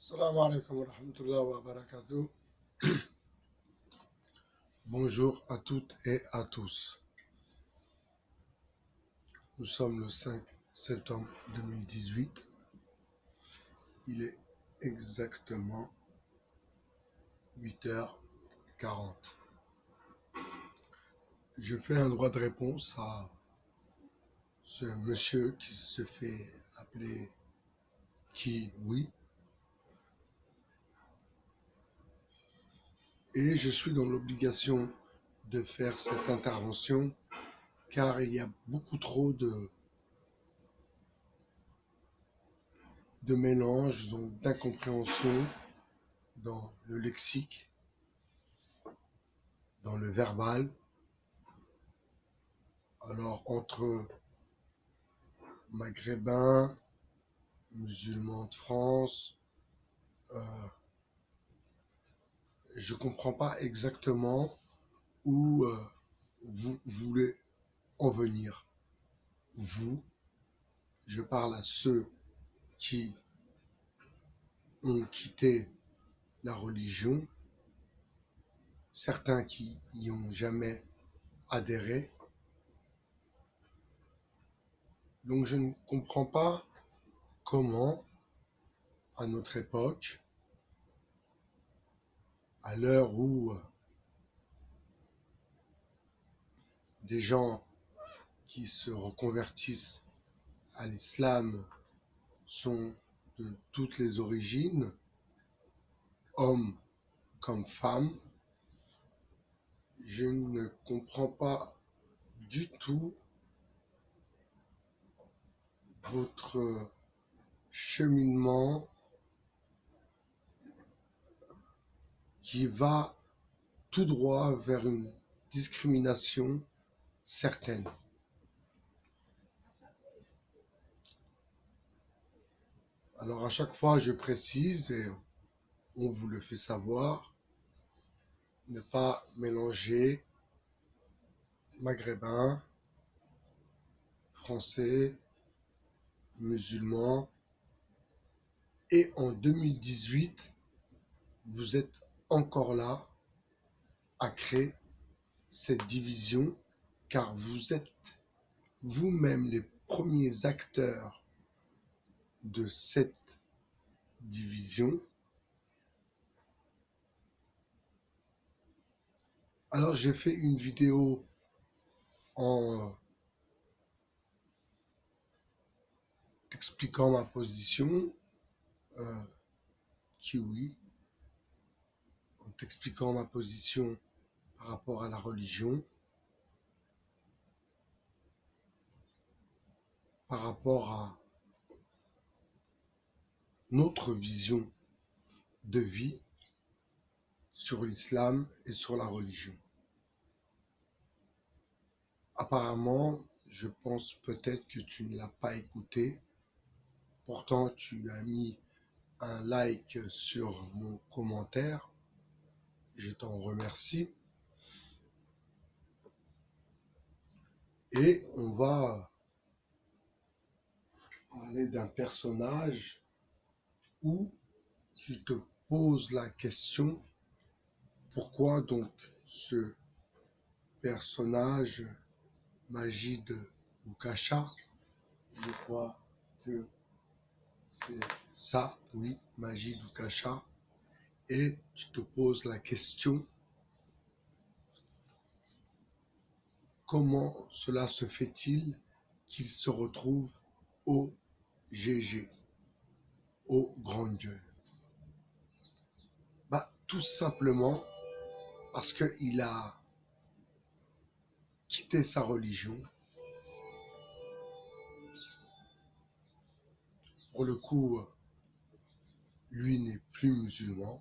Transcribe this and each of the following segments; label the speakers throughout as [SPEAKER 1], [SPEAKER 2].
[SPEAKER 1] Salam alaikum wa rahmatullahi wa barakatuh. Bonjour à toutes et à tous. Nous sommes le 5 septembre 2018. Il est exactement 8h40. Je fais un droit de réponse à ce monsieur qui se fait appeler Kiwi. Et je suis dans l'obligation de faire cette intervention car il y a beaucoup trop de mélange, donc d'incompréhension dans le lexique, dans le verbal. Alors, entre maghrébins, musulmans de France, je comprends pas exactement où vous voulez en venir. Vous, je parle à ceux qui ont quitté la religion, certains qui y ont jamais adhéré. Donc je ne comprends pas comment, à notre époque, à l'heure où des gens qui se reconvertissent à l'islam sont de toutes les origines, hommes comme femmes, je ne comprends pas du tout votre cheminement qui va tout droit vers une discrimination certaine. Alors à chaque fois je précise et on vous le fait savoir, ne pas mélanger maghrébins, français, musulmans. Et en 2018, vous êtes encore là à créer cette division, car vous êtes vous-même les premiers acteurs de cette division. Alors j'ai fait une vidéo en expliquant ma position, Kiwi, en expliquant ma position par rapport à la religion, par rapport à notre vision de vie sur l'islam et sur la religion. Apparemment, je pense peut-être que tu ne l'as pas écouté. Pourtant, tu as mis un like sur mon commentaire. Je t'en remercie. Et on va parler d'un personnage où tu te poses la question, pourquoi donc ce personnage Majid Boukacha, je crois que c'est ça, oui, Majid Boukacha, et tu te poses la question, comment cela se fait-il qu'il se retrouve au GG, au Grand Dieu? Tout simplement parce qu'il a quitté sa religion. Pour le coup, lui n'est plus musulman.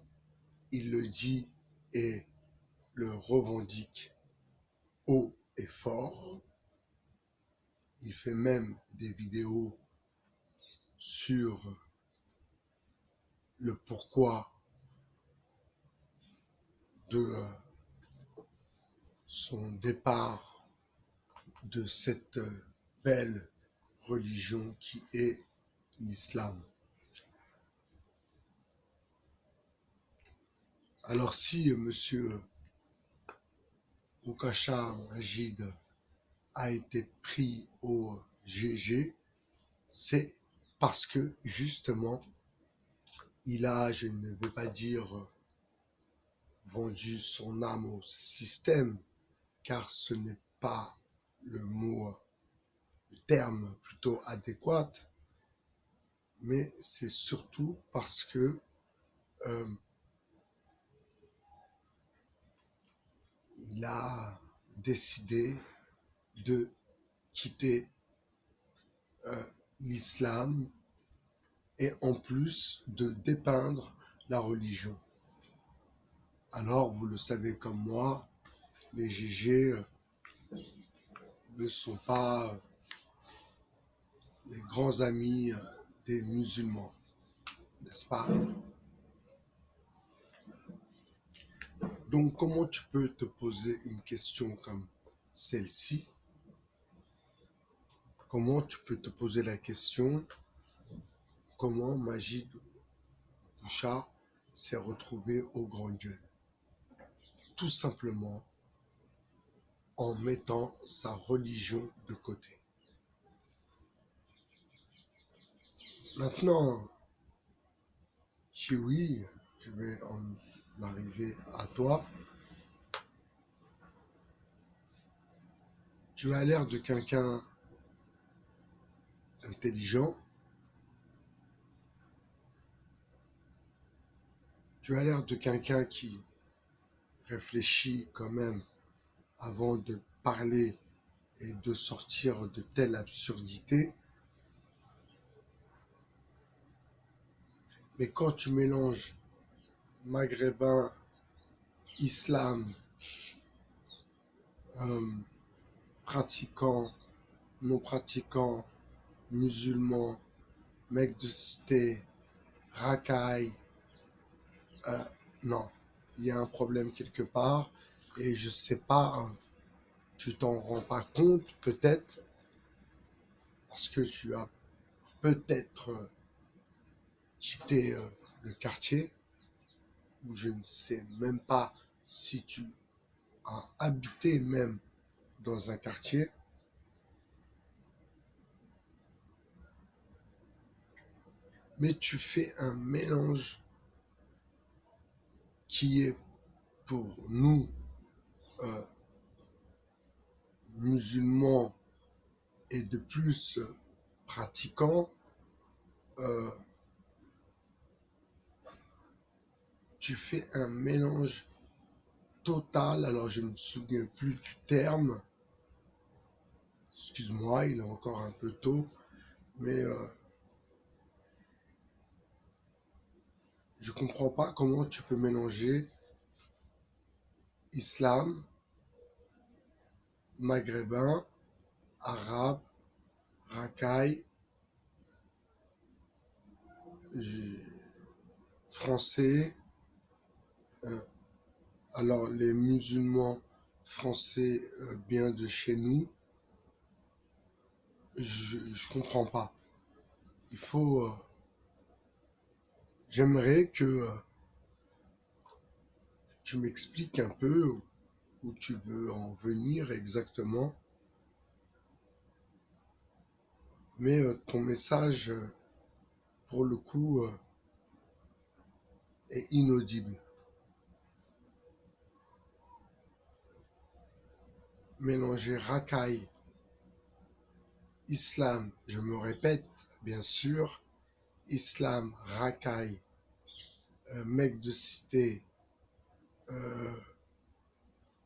[SPEAKER 1] Il le dit et le revendique haut et fort. Il fait même des vidéos sur le pourquoi de son départ de cette belle religion qui est l'islam. Alors si Monsieur Moukacha Majid a été pris au GG, c'est parce que justement, il a, je ne veux pas dire vendu son âme au système, car ce n'est pas le mot, le terme plutôt adéquat, mais c'est surtout parce que euh, il a décidé de quitter l'islam et en plus de dépeindre la religion. Alors, vous le savez comme moi, les GG ne sont pas les grands amis des musulmans, n'est-ce pas? Donc, comment tu peux te poser une question comme celle-ci? Comment tu peux te poser la question comment Majid Boucha s'est retrouvé au Grand Dieu? Tout simplement en mettant sa religion de côté. Maintenant, oui, je vais en arriver à toi. Tu as l'air de quelqu'un d'intelligent. Tu as l'air de quelqu'un qui réfléchit quand même avant de parler et de sortir de telles absurdités. Mais quand tu mélanges maghrébin, islam, pratiquant, non pratiquant, musulman, mec de cité, racaille, non, il y a un problème quelque part et je sais pas, tu t'en rends pas compte peut-être parce que tu as peut-être quitté le quartier ou je ne sais même pas si tu as habité même dans un quartier. Mais tu fais un mélange qui est pour nous musulmans et de plus pratiquants, tu fais un mélange total. Alors je ne me souviens plus du terme. Excuse-moi, il est encore un peu tôt, mais je comprends pas comment tu peux mélanger islam, maghrébin, arabe, racaille, français. Alors les musulmans français bien de chez nous, je comprends pas. Il faut, j'aimerais que tu m'expliques un peu où tu veux en venir exactement, mais ton message, pour le coup, est inaudible. Mélanger racaille, islam, je me répète, bien sûr, islam, racaille, mec de cité,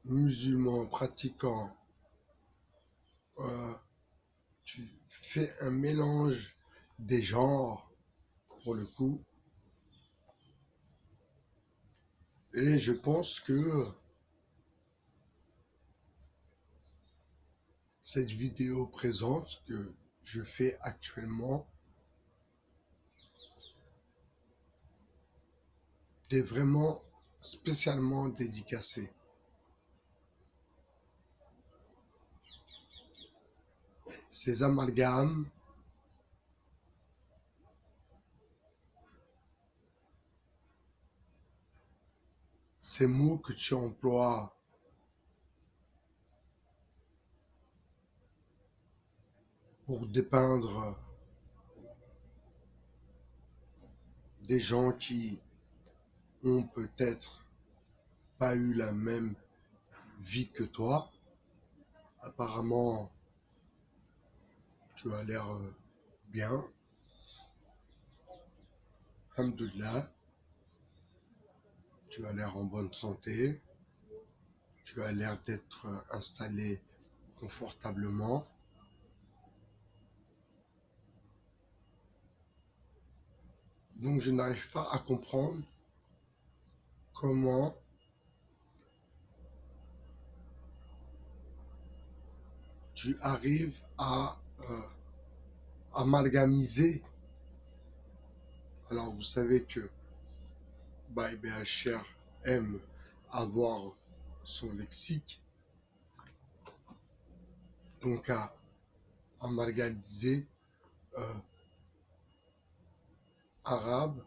[SPEAKER 1] musulman, pratiquant, tu fais un mélange des genres, pour le coup, et je pense que cette vidéo présente que je fais actuellement est vraiment spécialement dédicacée. Ces amalgames ces mots que tu emploies pour dépeindre des gens qui ont peut-être pas eu la même vie que toi. Apparemment, tu as l'air bien. Alhamdoulilah, tu as l'air en bonne santé. Tu as l'air d'être installé confortablement. Donc je n'arrive pas à comprendre comment tu arrives à amalgamiser. Alors vous savez que BHR aime avoir son lexique, donc à amalgamiser arabe,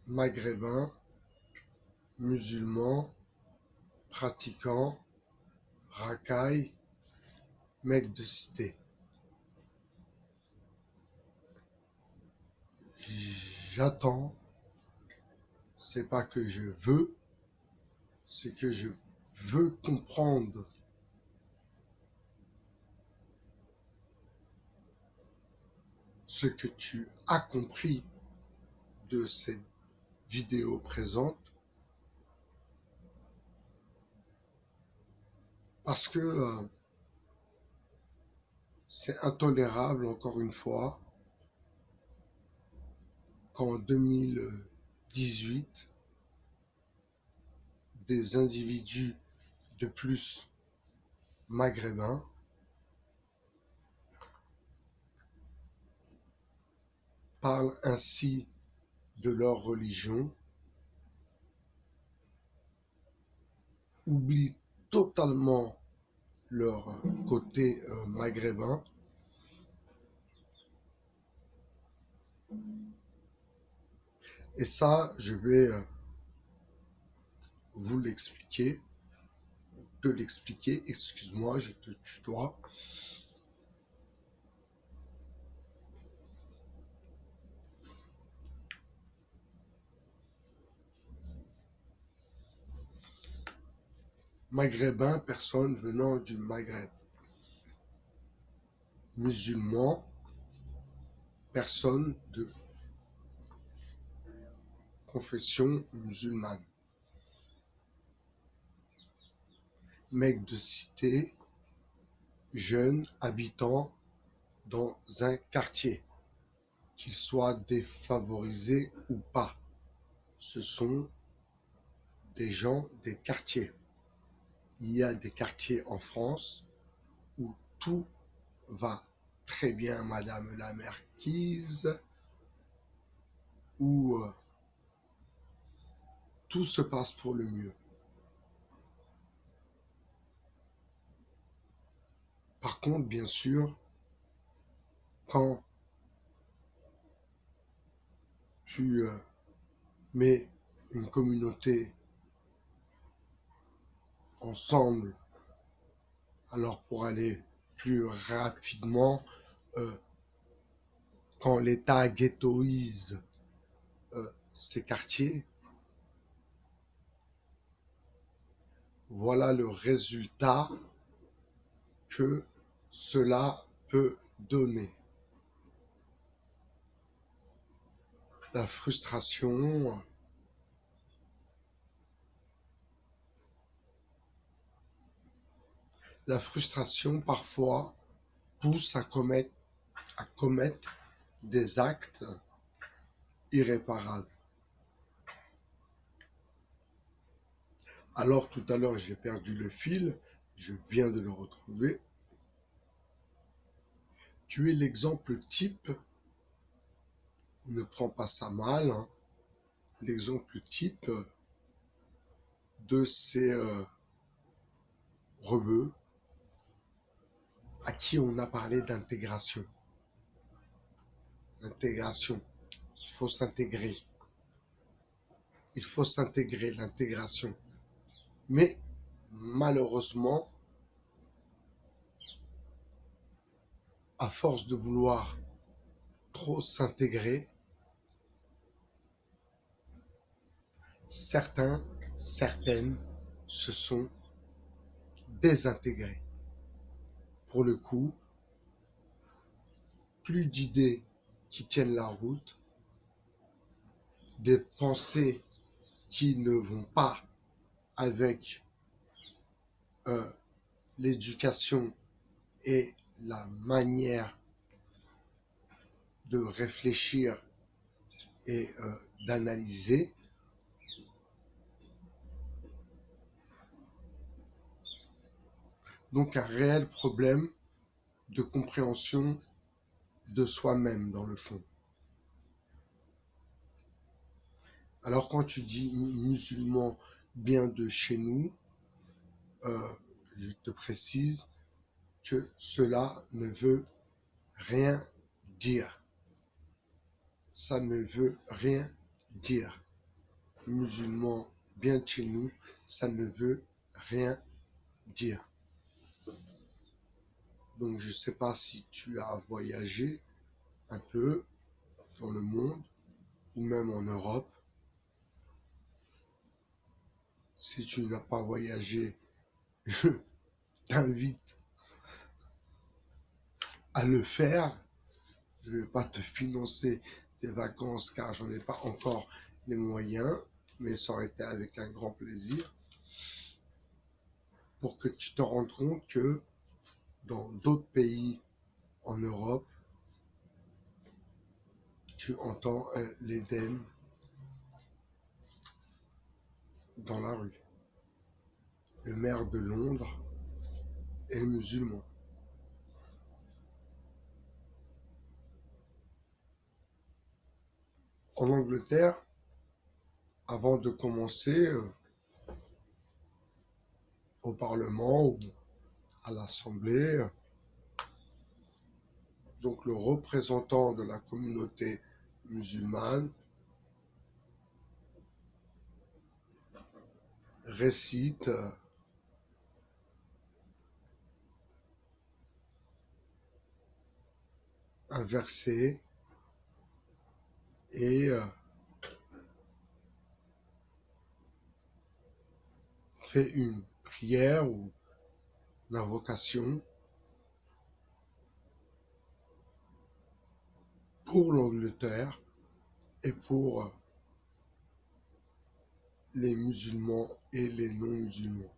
[SPEAKER 1] maghrébin, musulman, pratiquant, racaille, mec de cité. J'attends, c'est pas que je veux, c'est que je veux comprendre ce que tu as compris de cette vidéo présente, parce que c'est intolérable, encore une fois, qu'en 2018, des individus de plus maghrébins parlent ainsi de leur religion, oublient totalement leur côté maghrébin. Et ça, je vais vous l'expliquer, te l'expliquer, excuse-moi, je te tutoie. Maghrébin, personne venant du Maghreb. Musulman, personne de confession musulmane. Mec de cité, jeune, habitant dans un quartier, qu'il soit défavorisé ou pas. Ce sont des gens des quartiers. Il y a des quartiers en France où tout va très bien, Madame la Marquise, où tout se passe pour le mieux. Par contre, bien sûr, quand tu mets une communauté ensemble, alors pour aller plus rapidement, quand l'État ghettoise ces quartiers, voilà le résultat que cela peut donner. La frustration, parfois pousse à commettre des actes irréparables. Alors tout à l'heure, j'ai perdu le fil, je viens de le retrouver. Tu es l'exemple type, ne prends pas ça mal, hein, l'exemple type de ces rebeux à qui on a parlé d'intégration. L'intégration, il faut s'intégrer. Il faut s'intégrer, l'intégration. Mais malheureusement, à force de vouloir trop s'intégrer, certaines se sont désintégrés. Pour le coup, plus d'idées qui tiennent la route, des pensées qui ne vont pas avec euh, l'éducation et la manière de réfléchir et d'analyser. Donc un réel problème de compréhension de soi-même dans le fond. Alors quand tu dis musulman bien de chez nous, je te précise que cela ne veut rien dire. Ça ne veut rien dire. Musulman bien de chez nous, ça ne veut rien dire. Donc je ne sais pas si tu as voyagé un peu dans le monde ou même en Europe. Si tu n'as pas voyagé, je t'invite à le faire. Je ne vais pas te financer tes vacances car j'en ai pas encore les moyens, mais ça aurait été avec un grand plaisir pour que tu te rendes compte que dans d'autres pays en Europe, tu entends l'Éden dans la rue. Le maire de Londres est musulman. En Angleterre, avant de commencer au Parlement ou à l'Assemblée, donc le représentant de la communauté musulmane récite un verset et fait une prière ou une invocation pour l'Angleterre et pour les musulmans et les non-musulmans.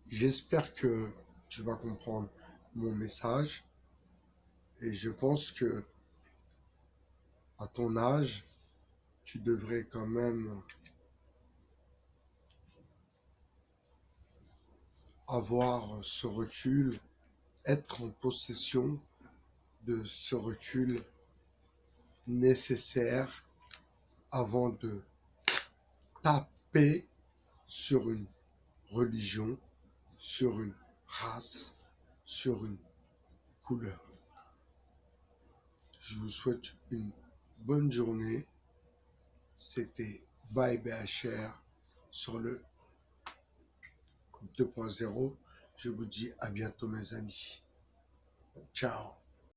[SPEAKER 1] J'espère que tu vas comprendre mon message et je pense que à ton âge, tu devrais quand même avoir ce recul, être en possession de ce recul nécessaire avant de taper sur une religion, sur une race, sur une couleur. Je vous souhaite une bonne journée. C'était Bye BHR sur le 2.0. Je vous dis à bientôt mes amis. Ciao.